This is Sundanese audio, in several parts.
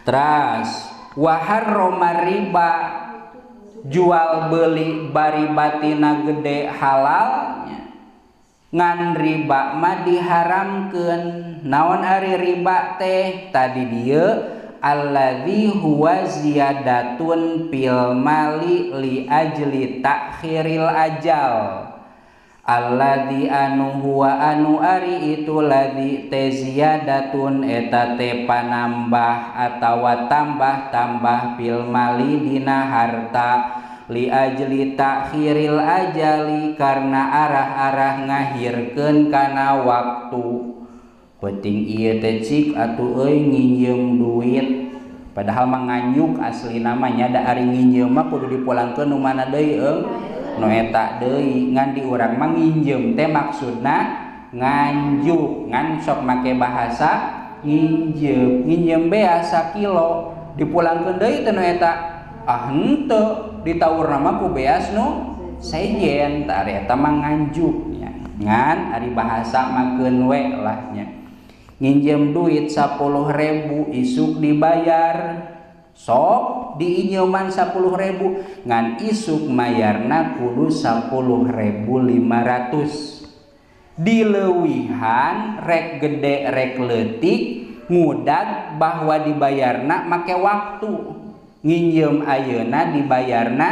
Teras waharroma riba jual beli bari batina gede halalnya ngan riba mah diharamkeun. Naon ari riba teh? Tadi dieu alladzi huwa ziyadatun fil mali li ajli takhiril ajal. Alladzi anu huwa anu ari itu ladzi teh ziyadatun eta teh panambah atawa tambah fil mali dina harta li ajli takhiril ajali karena arah-arah ngahirkeun kana waktu. Penting ieu teh cik atuh euy nginjem duit padahal mah nganyuk asli namanya da ari nginjem mah kudu dipulangkeun nu mana deui nu eta deui ngan di urang mah nginjem teh maksudna nganjuk ngan sok make bahasa nginjem beasa kilo dipulangkeun deui teh nu eta henteu ditawurna mah ku beas nu sejen tah ari eta mah nganjuk nya ngan ari bahasa makeun we lah nya. Nginjem duit 10.000 isuk dibayar sok diinyeman 10.000 ngan isuk mayarna kudu 10.500. Dileuwihan rek gede rek leutik ngudag bahwa dibayarna make waktu. Nginjem ayeuna dibayarna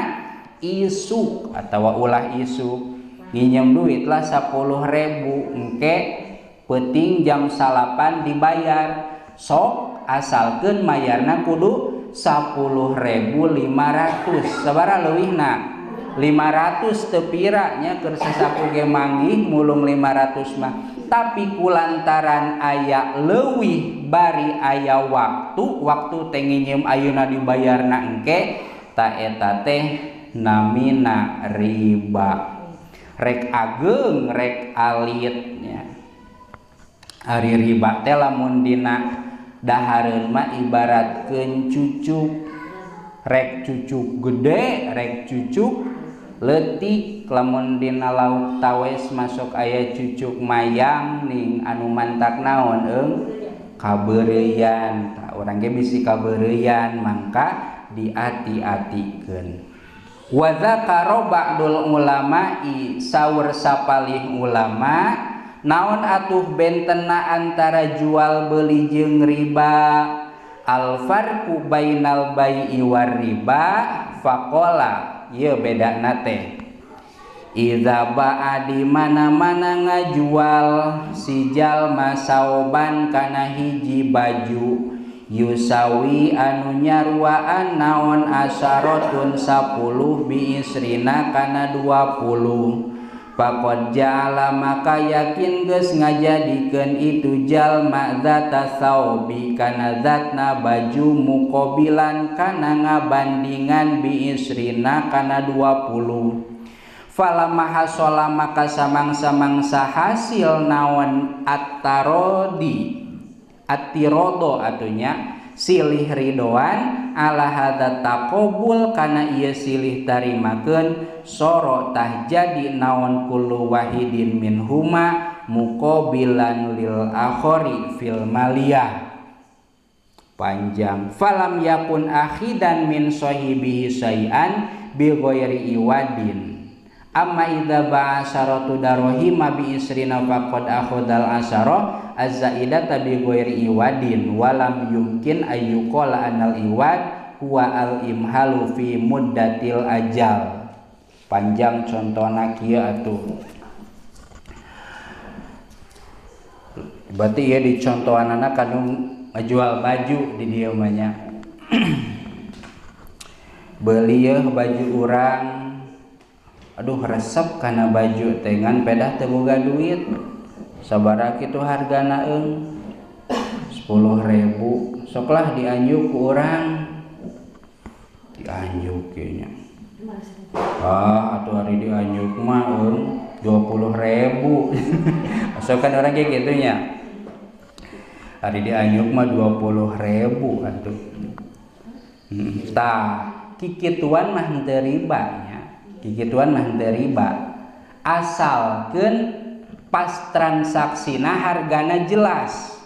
isuk atawa ulah isuk. Nginjem duit lah 10.000 engke penting jam 8 dibayar sok asalkeun mayarna kudu 10.500. Sabaraha leuwihna 500 teu pira nya keur sasaku ge manggih mulung 500 mah. Tapi kulantaran aya leuwih bari aya waktu teh nginjem ayeuna dibayarna engke ta eta teh namina riba. Rek ageng rek alit nya. Ari riba teh lamun dina dahareun mah ibaratkeun cucuk. Rek cucuk gede, rek cucuk leutik. Lamun dina lauk tawes masuk aya cucuk mayang ning anu mantak naon kabeureuyan. Tah urang ge bisi kabeureuyan mangka diati-atikeun. Wa dzakara ba'dul ulama'i saur sapalih ulama naon atuh bentena antara jual beli jeung riba al farqu bainal bai'i war riba faqala ieu bedana teh idza ba'a di mana-mana ngajual si jalma sauban kana hiji baju yusawi anu nyarwaan naon asyaratun 10 bi isrina kana 20. Faqad ja'ala maka yakin geus ngajadikeun itu jalma zata saubi kana zatna baju muqabilan kana ngabandingan bi isrina kana 20. Falamma hasala maka samang-samangsa hasil naon attirodo atunya silih ridoan ala hadza taqabul kana ieu silih tarimakeun soro tah jadi naon kullu wahidin minhuma muqabilan lil akhari fil maliyah. Panjang falam yakun akhidan min sahibihi syai'an bi ghairi iwadin amma idza ba'asharatu darahima bi isrina faqad akhadal asyara az-zaidata bi ghairi iwadin walam yumkin ayyuqala anal iwad huwa al imhalu fi muddatil ajal. Panjang contohna kieu atuh. Berarti ieu dicontohanana kanu ngajual baju di dieu mah nya. Beuli baju urang aduh resep kana baju teh ngan pedah teu boga duit sabaraha kitu hargana 10.000 soklah dianjuk ku urang dianjuk ge nya atuh ari dianjuk mah 20.000 asalkan urang ge kitu nya ari dianjuk mah 20.000 atuh tah kikituan mah henteu riba nya. Kikituan mah henteu riba asalkeun pas transaksina hargana jelas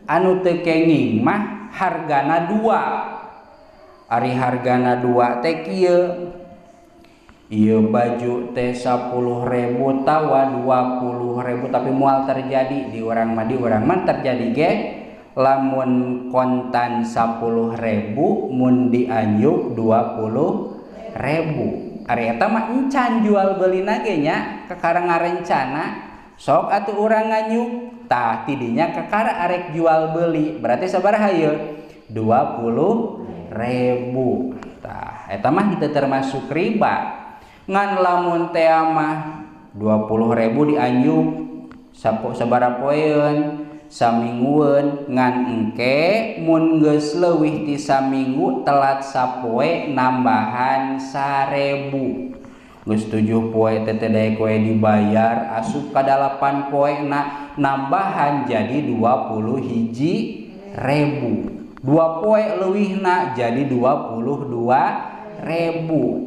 anu teu kenging mah hargana 2. Ari hargana 2 teh kieu. Ieu baju teh 10.000 tawa 20.000 tapi moal terjadi di urang mah terjadi ge lamun kontan 10.000 mun dianjuk 20.000. Ari eta mah encan jual beulina ge nya kakara ngarencana sok atuh urang nganyuk tah tidinya kakara arek jual beuli berarti sabaraha ieu 20.000. Tah eta mah teu termasuk riba. Ngan lamun teh mah 20.000 dianjuk sabaraha poeun saminggueun ngan engke mun geus leuwih ti saminggu telat sapoe nambahan 1.000. Geus 7 poe teh daek we dibayar asup ka 8 poena nambahan jadi 21.000. 2 poe leuwihna jadi 22.000.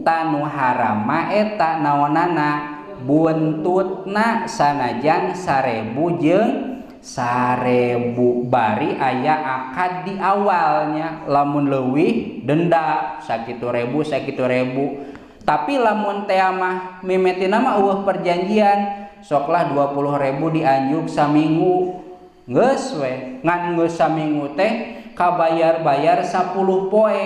Tanu harama eta naonana buntutna sanajan 1.000 jeung 1.000 bari aya akad di awalnya lamun leuwih denda sakitu ribu tapi lamun teh mah mimetina mah eueuh perjanjian soklah 20.000 dianjuk saminggu geus we ngan geus saminggu teh kabayar-bayar 10 poe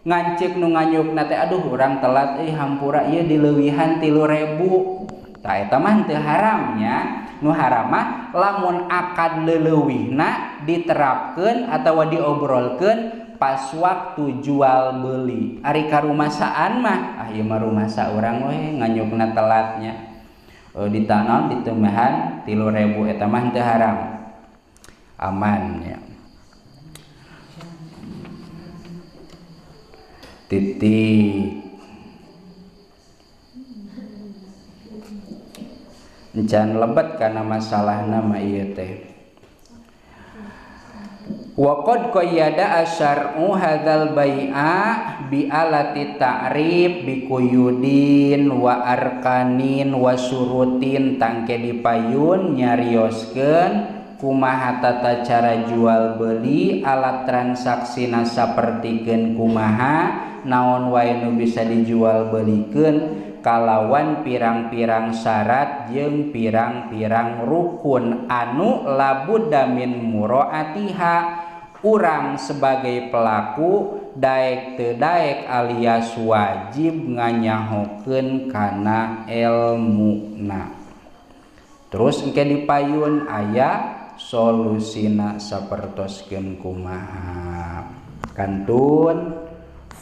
ngancik nu nganyukna teh aduh urang telat hampura ieu dileuwihan 3.000. Tah eta mah teu haramnya. Nu haram mah lamun akad leuleuwihna diterapkeun atawa diobrolkeun pas waktu jual beuli. Ari karumasaan mah ieu mah rumasa urang we nganyukna telatnya. Ditanon diteumehan 3.000 eta mah teu haram. Aman ya. Titik encan lebet karena masalah nama ieu teh wa qad qayyada asyar'u hadzal bai'a bi alati ta'rib bi quyudin wa arkanin wa surutin tangke dipayun nyarioskeun kumaha tata cara jual beli alat transaksina sapertikeun kumaha naon wae nu bisa dijual belikeun kalawan pirang-pirang syarat jeung pirang-pirang rukun anu labudda min muraatiha urang sebagai pelaku daek teu daek alias wajib nganyahokeun kana ilmuna. Terus engke dipayun aya solusina sapertoskeun kumaha kantun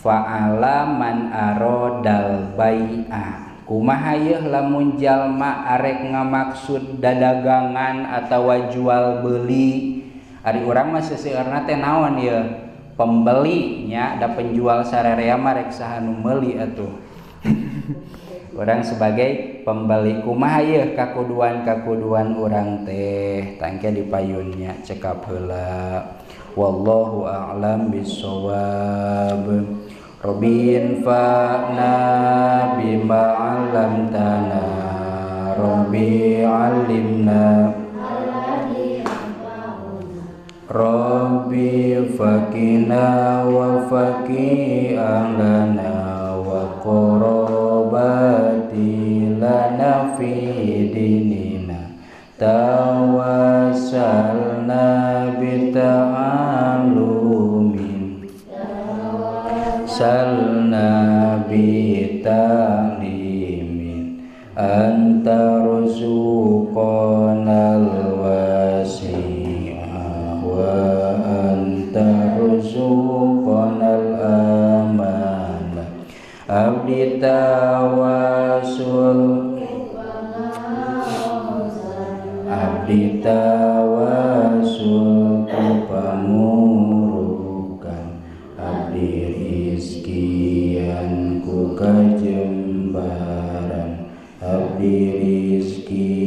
fa'ala man aradal bai'a kumaha yeuh lamun jalma arek ngamaksud dadagangan atawa jual beuli ari urang mah seseueurna teh naon yeuh pembeli nya da penjual sararea mah rek saha nu meuli atuh urang sebagai pembeli kumaha yeuh kakuduan urang teh tangke dipayunnya cekap heula wallahu a'lam bissawab. Rabbin fa'na bima 'allamtana Rabbi 'allimna Rabbi faqina wa faqi ahlana wa qarabati lana fi dinina tawassalna bita'alumin salna bita'limin anta ruzuqanal wasi'ah wa anta ruzuqanal amanah abdi tawasul pamurukan abdi rizkian ku kajembaran abdi rizki